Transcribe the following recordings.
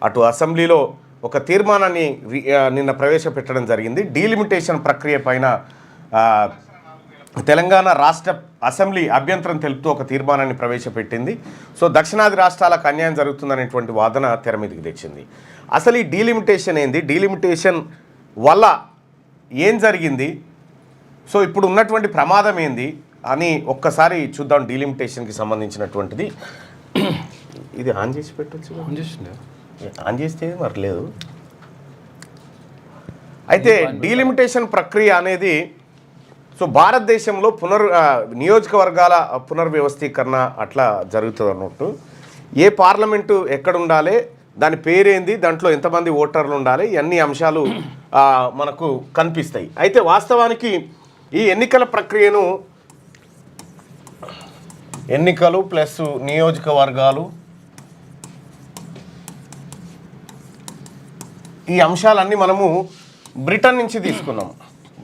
అటు అసెంబ్లీలో ఒక తీర్మానాన్ని నిన్న ప్రవేశపెట్టడం జరిగింది. డీలిమిటేషన్ ప్రక్రియ పైన తెలంగాణ రాష్ట్ర అసెంబ్లీ అభ్యంతరం తెలుపుతూ ఒక తీర్మానాన్ని ప్రవేశపెట్టింది. సో దక్షిణాది రాష్ట్రాలకు అన్యాయం జరుగుతుందనేటువంటి వాదన తెర మీదకి తెచ్చింది. అసలు ఈ డీలిమిటేషన్ ఏంది, డీలిమిటేషన్ వల్ల ఏం జరిగింది, సో ఇప్పుడు ఉన్నటువంటి ప్రమాదం ఏంది అని ఒక్కసారి చూద్దాం. డీలిమిటేషన్కి సంబంధించినటువంటిది ఇది ఆన్ చేసి పెట్టచ్చు, ఆన్ చేస్తే మరి లేదు. అయితే డీలిమిటేషన్ ప్రక్రియ అనేది సో భారతదేశంలో నియోజకవర్గాల పునర్వ్యవస్థీకరణ అట్లా జరుగుతుంది అన్నట్టు. ఏ పార్లమెంటు ఎక్కడ ఉండాలి, దాని పేరేంది, దాంట్లో ఎంతమంది ఓటర్లు ఉండాలి, ఇవన్నీ అంశాలు మనకు కనిపిస్తాయి. అయితే వాస్తవానికి ఈ ఎన్నికల ప్రక్రియను ఎన్నికలు ప్లస్ నియోజకవర్గాలు ఈ అంశాలన్నీ మనము బ్రిటన్ నుంచి తీసుకున్నాం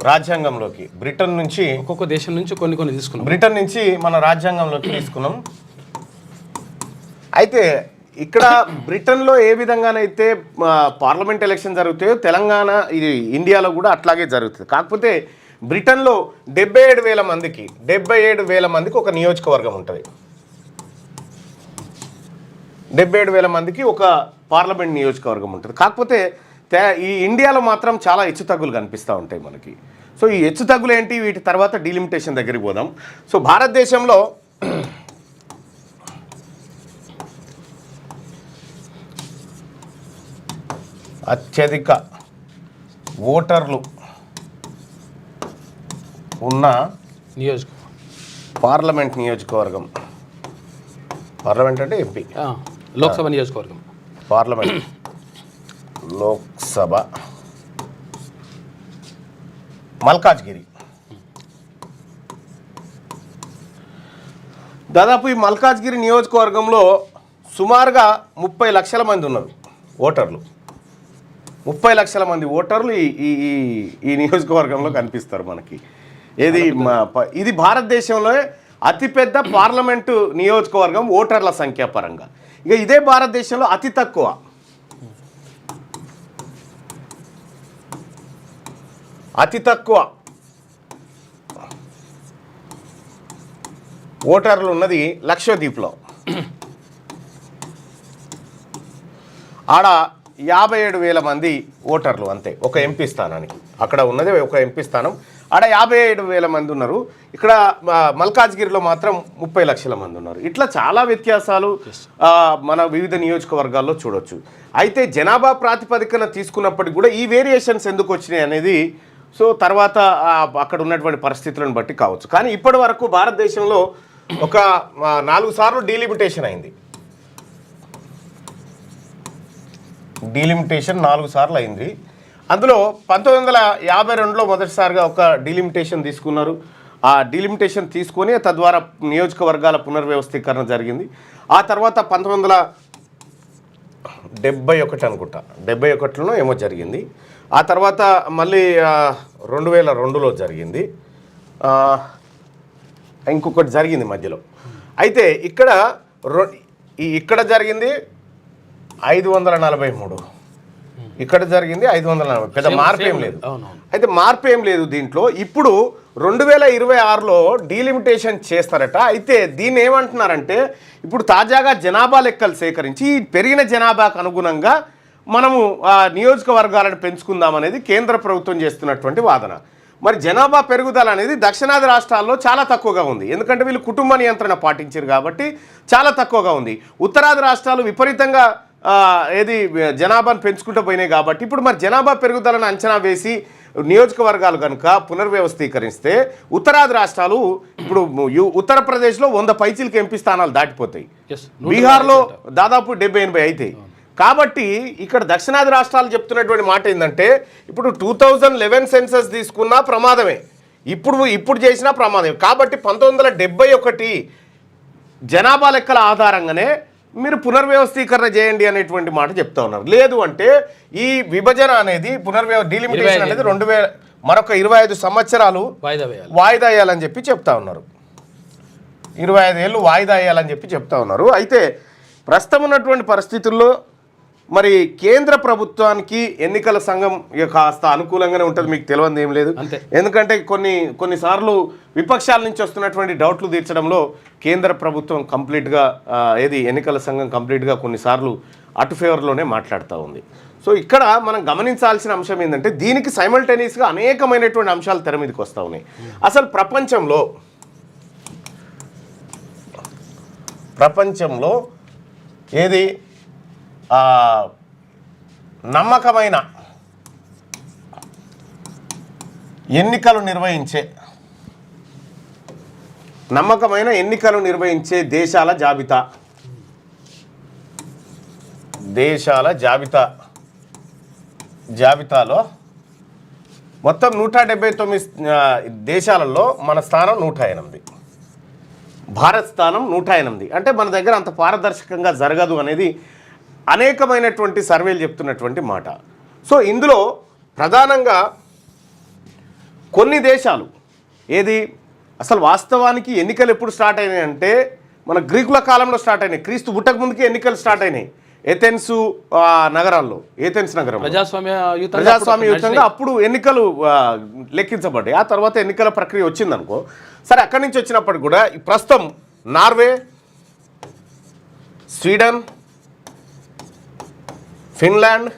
రాజ్యాంగంలోకి. బ్రిటన్ నుంచి ఒక్కొక్క దేశం నుంచి కొన్ని తీసుకున్నాం, బ్రిటన్ నుంచి మన రాజ్యాంగంలోకి తీసుకున్నాం. అయితే ఇక్కడ బ్రిటన్లో ఏ విధంగానైతే పార్లమెంట్ ఎలక్షన్ జరుగుతాయో తెలంగాణ ఇది ఇండియాలో కూడా అట్లాగే జరుగుతుంది. కాకపోతే బ్రిటన్లో 77,000 మందికి ఒక నియోజకవర్గం ఉంటుంది, 77,000 మందికి ఒక పార్లమెంట్ నియోజకవర్గం ఉంటుంది. కాకపోతే ఈ ఇండియాలో మాత్రం చాలా హెచ్చుతగ్గులు కనిపిస్తూ ఉంటాయి మనకి. సో ఈ హెచ్చుతగ్గులు ఏంటి, వీటి తర్వాత డీలిమిటేషన్ దగ్గరికి పోదాం. సో భారతదేశంలో అత్యధిక ఓటర్లు ఉన్న పార్లమెంట్ నియోజకవర్గం, పార్లమెంట్ అంటే ఎంపీ, లోక్సభ నియోజకవర్గం, పార్లమెంట్ లోక్సభ మల్కాజ్గిరి. దాదాపు ఈ మల్కాజ్గిరి నియోజకవర్గంలో సుమారుగా 30 లక్షల మంది ఉన్నారు ఓటర్లు. 30 లక్షల మంది ఓటర్లు ఈ నియోజకవర్గంలో కనిపిస్తారు మనకి. ఇది భారతదేశంలో అతిపెద్ద పార్లమెంటు నియోజకవర్గం ఓటర్ల సంఖ్య పరంగా. ఇక ఇదే భారతదేశంలో అతి తక్కువ ఓటర్లు ఉన్నది లక్షద్వీప్లో. ఆడ 57,000 మంది ఓటర్లు అంతే ఒక ఎంపీ స్థానానికి. అక్కడ ఉన్నది ఒక ఎంపీ స్థానం, ఆడ 57,000 మంది ఉన్నారు. ఇక్కడ మల్కాజ్గిరిలో మాత్రం 30 లక్షల మంది ఉన్నారు. ఇట్లా చాలా వ్యత్యాసాలు మన వివిధ నియోజకవర్గాల్లో చూడొచ్చు. అయితే జనాభా ప్రాతిపదికన తీసుకున్నప్పటికీ కూడా ఈ వేరియేషన్స్ ఎందుకు వచ్చినాయి అనేది సో తర్వాత అక్కడ ఉన్నటువంటి పరిస్థితులను బట్టి కావచ్చు. కానీ ఇప్పటి వరకు భారతదేశంలో ఒక 4 సార్లు డీలిమిటేషన్ అయింది. డీలిమిటేషన్ 4 సార్లు అయింది. అందులో 1952లో మొదటిసారిగా ఒక డీలిమిటేషన్ తీసుకున్నారు. ఆ డీలిమిటేషన్ తీసుకొని తద్వారా నియోజకవర్గాల పునర్వ్యవస్థీకరణ జరిగింది. ఆ తర్వాత 1971 అనుకుంటా, 71లో ఏమో జరిగింది. ఆ తర్వాత మళ్ళీ 2002లో జరిగింది, ఇంకొకటి జరిగింది మధ్యలో. అయితే ఇక్కడ జరిగింది 543, ఇక్కడ జరిగింది 540. పెద్ద మార్పు ఏం లేదు. అయితే మార్పు ఏం లేదు దీంట్లో. ఇప్పుడు 2026లో డీలిమిటేషన్ చేస్తారట. అయితే దీన్ని ఏమంటున్నారంటే ఇప్పుడు తాజాగా జనాభా లెక్కలు సేకరించి పెరిగిన జనాభాకు అనుగుణంగా మనము నియోజకవర్గాలను పెంచుకుందామనేది కేంద్ర ప్రభుత్వం చేస్తున్నటువంటి వాదన. మరి జనాభా పెరుగుదల అనేది దక్షిణాది రాష్ట్రాల్లో చాలా తక్కువగా ఉంది, ఎందుకంటే వీళ్ళు కుటుంబ నియంత్రణ పాటించారు కాబట్టి చాలా తక్కువగా ఉంది. ఉత్తరాది రాష్ట్రాలు విపరీతంగా జనాభాను పెంచుకుంటూ పోయినాయి కాబట్టి ఇప్పుడు మరి జనాభా పెరుగుదలను అంచనా వేసి నియోజకవర్గాలు కనుక పునర్వ్యవస్థీకరిస్తే ఉత్తరాది రాష్ట్రాలు ఇప్పుడు ఉత్తరప్రదేశ్లో 100 పైచీలకు ఎంపీ స్థానాలు దాటిపోతాయి, బీహార్లో దాదాపు 70-80 అవుతాయి. కాబట్టి ఇక్కడ దక్షిణాది రాష్ట్రాలు చెప్తున్నటువంటి మాట ఏంటంటే ఇప్పుడు 2011 సెన్సస్ తీసుకున్నా ప్రమాదమే, ఇప్పుడు చేసినా ప్రమాదమే. కాబట్టి 1971 జనాభా లెక్కల ఆధారంగానే మీరు పునర్వ్యవస్థీకరణ చేయండి అనేటువంటి మాట చెప్తా ఉన్నారు. లేదు అంటే ఈ విభజన అనేది డీలిమిటేషన్ అనేది మరొక 25 సంవత్సరాలు వాయిదా వేయాలని చెప్పి చెప్తా ఉన్నారు. 25 ఏళ్ళు వాయిదా వేయాలని చెప్పి చెప్తా ఉన్నారు. అయితే ప్రస్తుతం ఉన్నటువంటి పరిస్థితుల్లో మరి కేంద్ర ప్రభుత్వానికి ఎన్నికల సంఘం ఇక కాస్త అనుకూలంగానే ఉంటుంది, మీకు తెలియదు ఏం లేదు. ఎందుకంటే కొన్నిసార్లు విపక్షాల నుంచి వస్తున్నటువంటి డౌట్లు తీర్చడంలో కేంద్ర ప్రభుత్వం కంప్లీట్గా ఎన్నికల సంఘం కంప్లీట్గా కొన్నిసార్లు అటు ఫేవర్లోనే మాట్లాడుతూ ఉంది. సో ఇక్కడ మనం గమనించాల్సిన అంశం ఏంటంటే దీనికి సైమల్టేనియస్గా అనేకమైనటువంటి అంశాలు తెర మీదకి వస్తూ ఉన్నాయి. అసలు ప్రపంచంలో ఏది నమ్మకమైన ఎన్నికలు నిర్వహించే దేశాల జాబితాలో మొత్తం 179 దేశాలలో మన స్థానం 108, భారత్ స్థానం 108. అంటే మన దగ్గర అంత పారదర్శకంగా జరగదు అనేది అనేకమైనటువంటి సర్వేలు చెప్తున్నటువంటి మాట. సో ఇందులో ప్రధానంగా కొన్ని దేశాలు అసలు వాస్తవానికి ఎన్నికలు ఎప్పుడు స్టార్ట్ అయినాయి అంటే మన గ్రీకుల కాలంలో స్టార్ట్ అయినాయి. క్రీస్తు పుట్టక ముందుకే ఎన్నికలు స్టార్ట్ అయినాయి. ఏథెన్స్ నగరం ప్రజాస్వామ్యయుతంగా అప్పుడు ఎన్నికలు లెక్కించబడ్డాయి. ఆ తర్వాత ఎన్నికల ప్రక్రియ వచ్చిందనుకో. సరే, అక్కడి నుంచి వచ్చినప్పటికి కూడా ప్రస్తుతం నార్వే, స్వీడన్, ఫిన్లాండ్,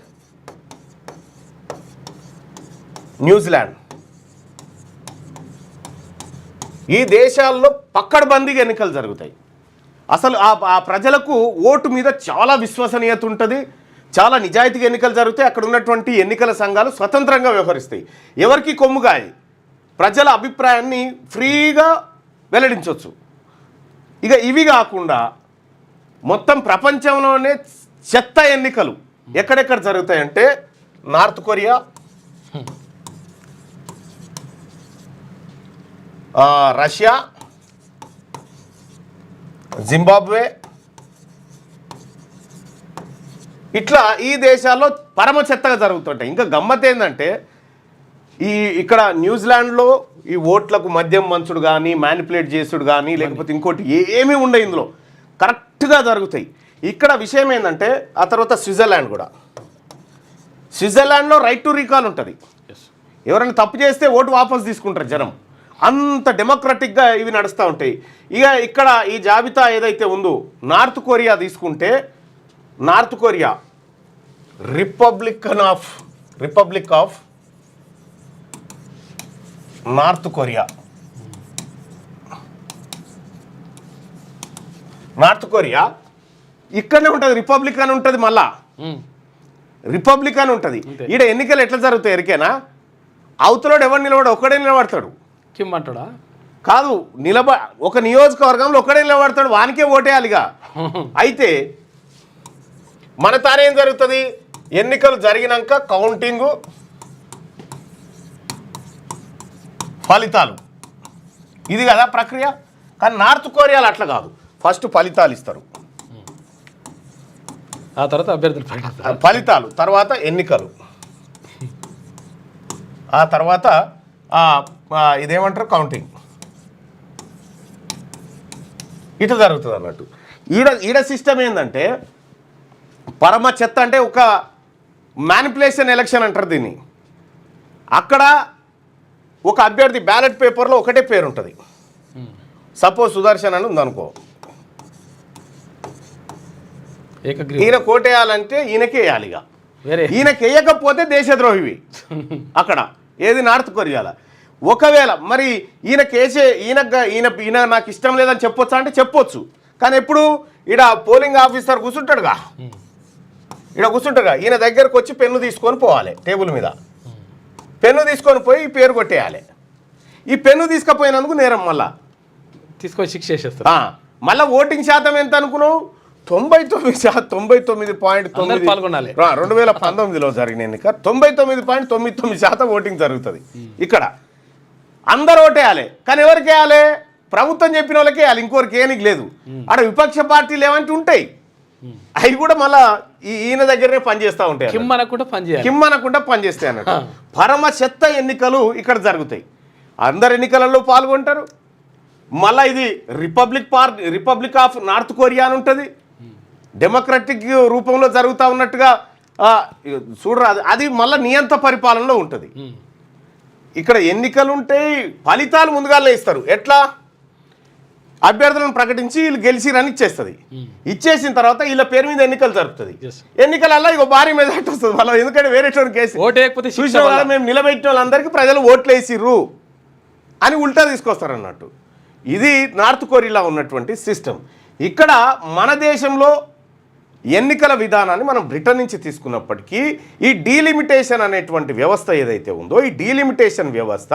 న్యూజిలాండ్ ఈ దేశాల్లో పక్కడబందీగా ఎన్నికలు జరుగుతాయి. అసలు ఆ ప్రజలకు ఓటు మీద చాలా విశ్వసనీయత ఉంటుంది, చాలా నిజాయితీగా ఎన్నికలు జరుగుతాయి. అక్కడ ఉన్నటువంటి ఎన్నికల సంఘాలు స్వతంత్రంగా వ్యవహరిస్తాయి. ఎవరికి కొమ్ముగాయి ప్రజల అభిప్రాయాన్ని ఫ్రీగా వెల్లడించవచ్చు. ఇక ఇవి కాకుండా మొత్తం ప్రపంచంలోనే చెత్త ఎన్నికలు ఎక్కడెక్కడ జరుగుతాయంటే నార్త్ కొరియా, రష్యా, జింబాబ్వే, ఇట్లా ఈ దేశాల్లో పరమ చెత్తగా జరుగుతుంటాయి. ఇంకా గమ్మత్ ఏంటంటే ఇక్కడ న్యూజిలాండ్లో ఈ ఓట్లకు మద్యం మంచుడు కానీ మ్యానిపులేట్ చేసుడు కానీ లేకపోతే ఇంకోటి ఏమీ ఉండవు, ఇందులో కరెక్ట్గా జరుగుతాయి. ఇక్కడ విషయం ఏంటంటే ఆ తర్వాత స్విట్జర్లాండ్లో రైట్ టు రీకాల్ ఉంటుంది. ఎవరైనా తప్పు చేస్తే ఓటు వాపసు తీసుకుంటారు జనం. అంత డెమోక్రటిక్గా ఇవి నడుస్తూ ఉంటాయి. ఇక ఇక్కడ ఈ జాబితా ఏదైతే ఉందో నార్త్ కొరియా తీసుకుంటే north Korea republic of north Korea ఇక్కడనే ఉంటుంది, రిపబ్లిక్ ఉంటుంది. మళ్ళా రిపబ్లిక్ ఉంటుంది. ఈడ ఎన్నికలు ఎట్లా జరుగుతాయి ఎరికేనా? అవతలోడు ఎవరు నిలబడు, ఒక్కడే నిలబడతాడు. కిమ్మంటాడా? కాదు, ఒక నియోజకవర్గంలో ఒక్కడే నిలబడతాడు, వానికే ఓటేయాలిగా. అయితే మన తానేం జరుగుతుంది, ఎన్నికలు జరిగినాక కౌంటింగు, ఫలితాలు, ఇది కదా ప్రక్రియ. కానీ నార్త్ కొరియాలో అట్లా కాదు, ఫస్ట్ ఫలితాలు ఇస్తారు, ఆ తర్వాత అభ్యర్థులు ఫలితాలు, తర్వాత ఎన్నికలు, ఆ తర్వాత ఇదేమంటారు కౌంటింగ్, ఇట్లా జరుగుతుంది అన్నట్టు. ఈడ సిస్టమ్ ఏంటంటే పరమ చెత్త అంటే ఒక మ్యానిపులేషన్ ఎలక్షన్ అంటారు దీన్ని. అక్కడ ఒక అభ్యర్థి బ్యాలెట్ పేపర్లో ఒకటే పేరు ఉంటుంది. సపోజ్ సుదర్శన్ అని ఉందనుకో, ఈయన కోటేయాలంటే ఈయనకే వేయాలిగా. ఈయనకి వేయకపోతే దేశద్రోహివి అక్కడ ఏది నార్త్ కొరియాలో. ఒకవేళ మరి ఈయన నాకు ఇష్టం లేదని చెప్పొచ్చా అంటే చెప్పొచ్చు. కానీ ఎప్పుడు ఈడ పోలింగ్ ఆఫీసర్ కూర్చుంటాడుగా, ఈయన దగ్గరకు వచ్చి పెన్ను తీసుకొని పోవాలి, టేబుల్ మీద పెన్ను తీసుకొని పోయి ఈ పేరు కొట్టేయాలి. ఈ పెన్ను తీసుకుపోయినందుకు నేరం మళ్ళా తీసుకొని శిక్ష చేసేస్తారు. మళ్ళీ ఓటింగ్ శాతం ఎంత అనుకున్నావు? 99.9 పాల్గొనాలి. 2019లో జరిగిన ఎన్నిక 99.99% ఓటింగ్ జరుగుతుంది. ఇక్కడ అందరు ఓటేయాలి, కానీ ఎవరికి వేయాలి? ప్రభుత్వం చెప్పిన వాళ్ళకి వేయాలి, ఇంకోరికి ఏనికి లేదు. ఆడ విపక్ష పార్టీలు ఏమంటే ఉంటాయి, అవి కూడా మళ్ళా ఈయన దగ్గరనే పనిచేస్తూ ఉంటాయి, కిమ్మనకుండా పనిచేస్తాయి అన్నట్టు. పరమ చెత్త ఎన్నికలు ఇక్కడ జరుగుతాయి. అందరు ఎన్నికలలో పాల్గొంటారు. మళ్ళీ ఇది రిపబ్లిక్ ఆఫ్ నార్త్ కొరియా అని ఉంటుంది. డెమోక్రటిక్ రూపంలో జరుగుతూ ఉన్నట్టుగా చూడరా, అది మళ్ళీ నియంత పరిపాలనలో ఉంటుంది. ఇక్కడ ఎన్నికలు ఉంటాయి, ఫలితాలు ముందుగానే ఇస్తారు. ఎట్లా? అభ్యర్థులను ప్రకటించి వీళ్ళు గెలిచిరని ఇచ్చేస్తుంది. ఇచ్చేసిన తర్వాత వీళ్ళ పేరు మీద ఎన్నికలు జరుపుతుంది. ఎన్నికలలో ఇక భారీ మెజార్టీ వస్తుంది మళ్ళీ. ఎందుకంటే వేరే కేసు చూసిన వాళ్ళు మేము నిలబెట్టిన వాళ్ళందరికీ ప్రజలు ఓట్లు వేసిర్రు అని ఉల్టా తీసుకొస్తారు అన్నట్టు. ఇది నార్త్ కొరియాలో ఉన్నటువంటి సిస్టమ్. ఇక్కడ మన దేశంలో ఎన్నికల విధానాన్ని మనం బ్రిటన్ నుంచి తీసుకున్నప్పటికీ ఈ డీలిమిటేషన్ అనేటువంటి వ్యవస్థ ఏదైతే ఉందో, ఈ డీలిమిటేషన్ వ్యవస్థ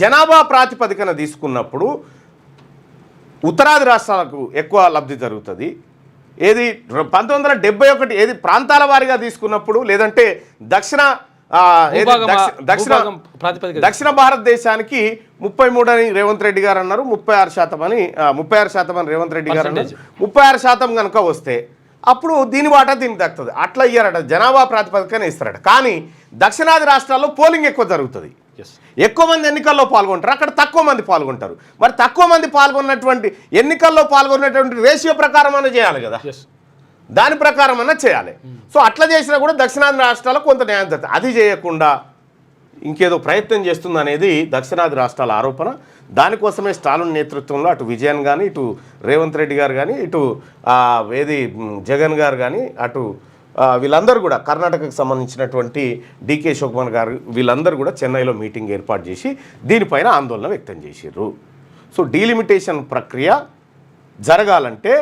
జనాభా ప్రాతిపదికన తీసుకున్నప్పుడు ఉత్తరాది రాష్ట్రాలకు ఎక్కువ లబ్ధి జరుగుతుంది. ఏది 1971 ఏది ప్రాంతాల వారీగా తీసుకున్నప్పుడు, లేదంటే దక్షిణ భారతదేశానికి 33 అని రేవంత్ రెడ్డి గారు అన్నారు, 36% అని 36% అని రేవంత్ రెడ్డి గారు అన్నారు. 36% కనుక వస్తే అప్పుడు దీని వాటా దీనికి దక్కుతుంది. అట్లా ఇయ్యారట, జనాభా ప్రాతిపదికన ఇస్తారట. కానీ దక్షిణాది రాష్ట్రాల్లో పోలింగ్ ఎక్కువ జరుగుతుంది, ఎక్కువ మంది ఎన్నికల్లో పాల్గొంటారు, అక్కడ తక్కువ మంది పాల్గొంటారు. మరి తక్కువ మంది పాల్గొన్నటువంటి ఎన్నికల్లో పాల్గొన్నటువంటి రేషియో ప్రకారం అన్నా చేయాలి కదా, దాని ప్రకారం అన్నా చేయాలి. సో అట్లా చేసినా కూడా దక్షిణాది రాష్ట్రాలకు కొంత న్యాయం జరుగుతుంది. అది చేయకుండా ఇంకేదో ప్రయత్నం చేస్తుంది అనేది దక్షిణాది రాష్ట్రాల ఆరోపణ. దానికోసమే స్టాలిన్ నేతృత్వంలో అటు విజయన్ కానీ, ఇటు రేవంత్ రెడ్డి గారు కానీ, ఇటు జగన్ గారు కానీ, అటు వీళ్ళందరూ కూడా కర్ణాటకకు సంబంధించినటువంటి డికే శివకుమార్ గారు వీళ్ళందరూ కూడా చెన్నైలో మీటింగ్ ఏర్పాటు చేసి దీనిపైన ఆందోళన వ్యక్తం చేశారు. సో డీలిమిటేషన్ ప్రక్రియ జరగాలంటే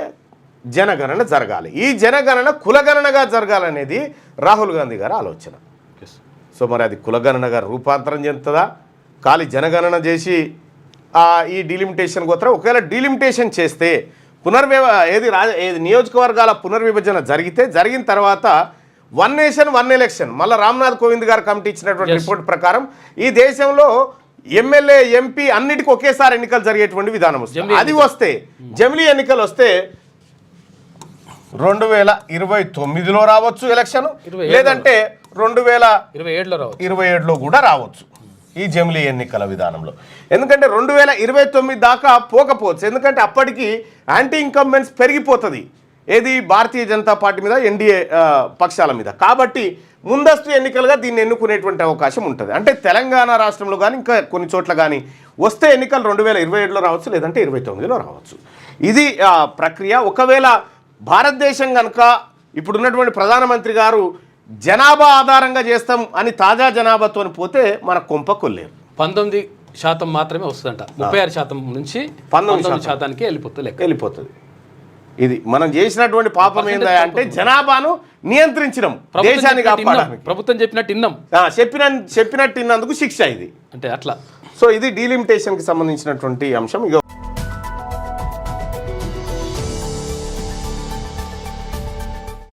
జనగణన జరగాలి. ఈ జనగణన కులగణనగా జరగాలనేది రాహుల్ గాంధీ గారి ఆలోచన. సో మరి అది కులగణనగా రూపాంతరం చెందుతుందా, ఖాళీ జనగణన చేసి ఈ డీలిమిటేషన్ పోతారా? ఒకవేళ డీలిమిటేషన్ చేస్తే ఏది నియోజకవర్గాల పునర్విభజన జరిగిన తర్వాత 1 నేషన్ 1 ఎలక్షన్, మళ్ళీ రామ్నాథ్ కోవింద్ గారు కమిటీ ఇచ్చినటువంటి రిపోర్ట్ ప్రకారం ఈ దేశంలో ఎమ్మెల్యే ఎంపీ అన్నిటికీ ఒకేసారి ఎన్నికలు జరిగేటువంటి విధానం వస్తుంది. అది వస్తే జమిలీ ఎన్నికలు వస్తే 2029లో రావచ్చు ఎలక్షన్, లేదంటే 2027లో కూడా రావచ్చు ఈ జమిలీ ఎన్నికల విధానంలో. ఎందుకంటే 2029 దాకా పోకపోవచ్చు, ఎందుకంటే అప్పటికి యాంటీ ఇన్కంబెన్స్ పెరిగిపోతుంది ఏది భారతీయ జనతా పార్టీ మీద, ఎన్డీఏ పక్షాల మీద. కాబట్టి ముందస్తు ఎన్నికలుగా దీన్ని ఎన్నుకునేటువంటి అవకాశం ఉంటుంది. అంటే తెలంగాణ రాష్ట్రంలో కానీ ఇంకా కొన్ని చోట్ల కానీ వస్తే ఎన్నికలు 2027లో రావచ్చు, లేదంటే 2029లో రావచ్చు. ఇది ప్రక్రియ. ఒకవేళ భారతదేశం కనుక ఇప్పుడున్నటువంటి ప్రధానమంత్రి గారు జనాభా ఆధారంగా చేస్తాం అని తాజా జనాభాతో పోతే మన కొంప కొల్లేరు. 19% మాత్రమే వస్తుందంట, 36% నుంచి 19%కి వెళ్ళిపోతుంది. ఇది మనం చేసినటువంటి పాపం ఏందా అంటే జనాభాను నియంత్రించడం, దేశాన్ని కాపాడడానికి. ప్రభుత్వం చెప్పినట్టు విన్నాం, చెప్పినట్టు విన్నందుకు శిక్ష ఇది. అంటే అట్లా. సో ఇది డీలిమిటేషన్కి సంబంధించినటువంటి అంశం.